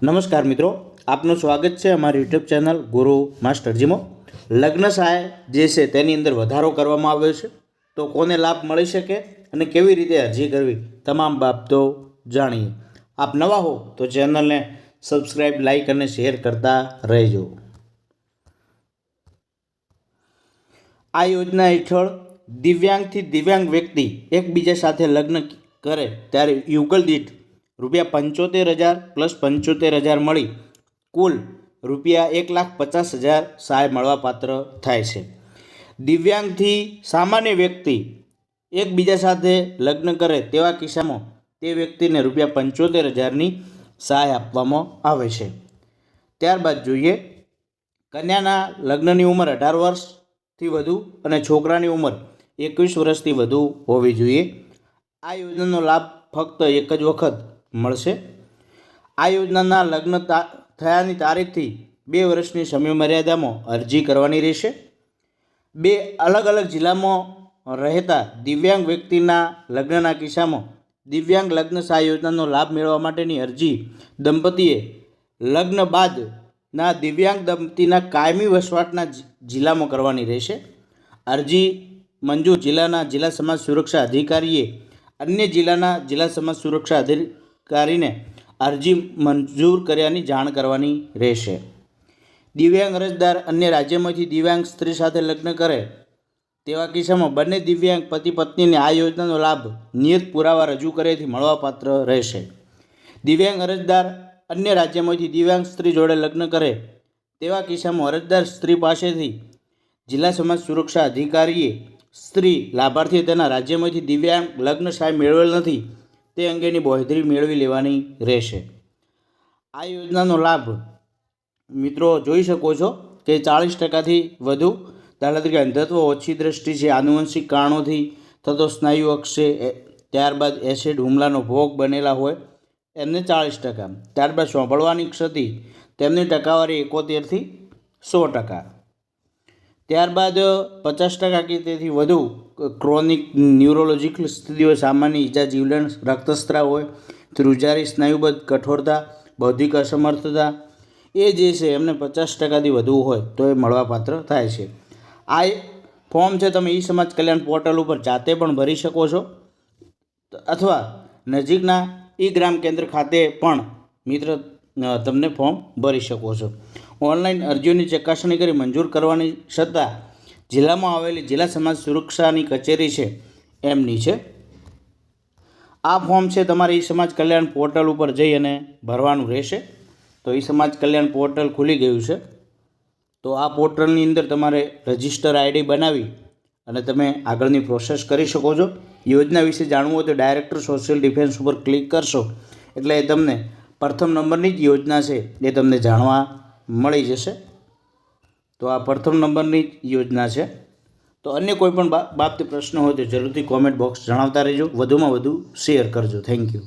નમસ્કાર મિત્રો, આપનું સ્વાગત છે અમારી યુટ્યુબ ચેનલ ગુરુ માસ્ટરજીમાં। લગ્ન સહાય જે છે તેની અંદર વધારો કરવામાં આવ્યો છે, તો કોને લાભ મળી શકે અને કેવી રીતે અરજી કરવી તમામ બાબતો જાણીએ। આપ નવા હો તો ચેનલને સબસ્ક્રાઈબ, લાઈક અને શેર કરતા રહેજો। આ યોજના હેઠળ દિવ્યાંગથી દિવ્યાંગ વ્યક્તિ એકબીજા સાથે લગ્ન કરે ત્યારે યુગલ દીઠ ₹75,000 પ્લસ 75,000 મળી કુલ ₹1,50,000 સહાય મળવાપાત્ર થાય છે। દિવ્યાંગથી સામાન્ય વ્યક્તિ એકબીજા સાથે લગ્ન કરે તેવા કિસ્સામાં તે વ્યક્તિને ₹75,000ની સહાય આપવામાં આવે છે। ત્યારબાદ જોઈએ, કન્યાના લગ્નની ઉંમર 18 વર્ષથી વધુ અને છોકરાની ઉંમર 21 વર્ષથી વધુ હોવી જોઈએ। આ યોજનાનો લાભ ફક્ત એક જ વખત મળશે। આ યોજનાના લગ્ન થયાની તારીખથી 2 વર્ષની સમયમર્યાદામાં અરજી કરવાની રહેશે। 2 અલગ અલગ જિલ્લામાં રહેતા દિવ્યાંગ વ્યક્તિના લગ્નના કિસ્સામાં દિવ્યાંગ લગ્ન સહાય યોજનાનો લાભ મેળવવા માટેની અરજી દંપતીએ લગ્ન બાદના દિવ્યાંગ દંપતીના કાયમી વસવાટના જિલ્લામાં કરવાની રહેશે। અરજી મંજૂર જિલ્લાના જિલ્લા સમાજ સુરક્ષા અધિકારીએ અન્ય જિલ્લાના જિલ્લા સમાજ સુરક્ષા અધિકારીને અરજી મંજૂર કર્યાની જાણ કરવાની રહેશે। દિવ્યાંગ અરજદાર અન્ય રાજ્યમાંથી દિવ્યાંગ સ્ત્રી સાથે લગ્ન કરે તેવા કિસ્સામાં બંને દિવ્યાંગ પતિ પત્નીને આ યોજનાનો લાભ નિયત પુરાવા રજૂ કર્યાથી મળવાપાત્ર રહેશે। દિવ્યાંગ અરજદાર અન્ય રાજ્યમાંથી દિવ્યાંગ સ્ત્રી જોડે લગ્ન કરે તેવા કિસ્સામાં અરજદાર સ્ત્રી પાસેથી જિલ્લા સમાજ સુરક્ષા અધિકારીએ સ્ત્રી લાભાર્થી તેના રાજ્યમાંથી દિવ્યાંગ લગ્ન સહાય મેળવેલ નથી તે અંગેની બાંહેધરી મેળવી લેવાની રહેશે। આ યોજનાનો લાભ મિત્રો જોઈ શકો છો કે 40%થી વધુ, દાખલા તરીકે અંધત્વ, ઓછી દ્રષ્ટિ છે, આનુવંશિક કારણોથી થતો સ્નાયુ અક્ષય, ત્યારબાદ એસિડ હુમલાનો ભોગ બનેલા હોય એમને 40%, ત્યારબાદ સાંભળવાની ક્ષતિ તેમની ટકાવારી 71થી 100%, ત્યારબાદ 50% કે તેથી વધુ ક્રોનિક ન્યુરોલોજિકલ સ્થિતિઓ, સામાન્ય ઈજા, જીવલેણ રક્તસ્રાવ હોય, ધ્રુજારી, સ્નાયુબદ્ધ કઠોરતા, બૌદ્ધિક અસમર્થતા એ જે છે એમને 50%થી વધુ હોય તો એ મળવાપાત્ર થાય છે। આ ફોર્મ છે તમે ઈ સમાજ કલ્યાણ પોર્ટલ ઉપર જાતે પણ ભરી શકો છો અથવા નજીકના ઈ ગ્રામ કેન્દ્ર ખાતે પણ મિત્ર તમને ફોર્મ ભરી શકો છો। ઓનલાઈન અરજીઓની ચકાસણી કરી મંજૂર કરવાની સત્તા જિલ્લામાં આવેલી જિલ્લા સમાજ સુરક્ષાની કચેરી છે એમની છે। આ ફોર્મ છે તમારે ઈ સમાજ કલ્યાણ પોર્ટલ ઉપર જઈ અને ભરવાનું રહેશે। તો ઈ સમાજ કલ્યાણ પોર્ટલ ખુલી ગયું છે, તો આ પોર્ટલની અંદર તમારે રજિસ્ટર આઈડી બનાવી અને તમે આગળની પ્રોસેસ કરી શકો છો। યોજના વિશે જાણવું હોય તો ડાયરેક્ટર સોશિયલ ડિફેન્સ ઉપર ક્લિક કરશો એટલે એ તમને પ્રથમ નંબરની જ યોજના છે એ તમને જાણવા મળી જશે। તો આ પ્રથમ નંબરની જ યોજના છે। તો અન્ય કોઈ પણ બાબતે પ્રશ્ન હોય તો જરૂરથી કોમેન્ટ બોક્સ જણાવતા રહેજો, વધુમાં વધુ શેર કરજો। Thank you.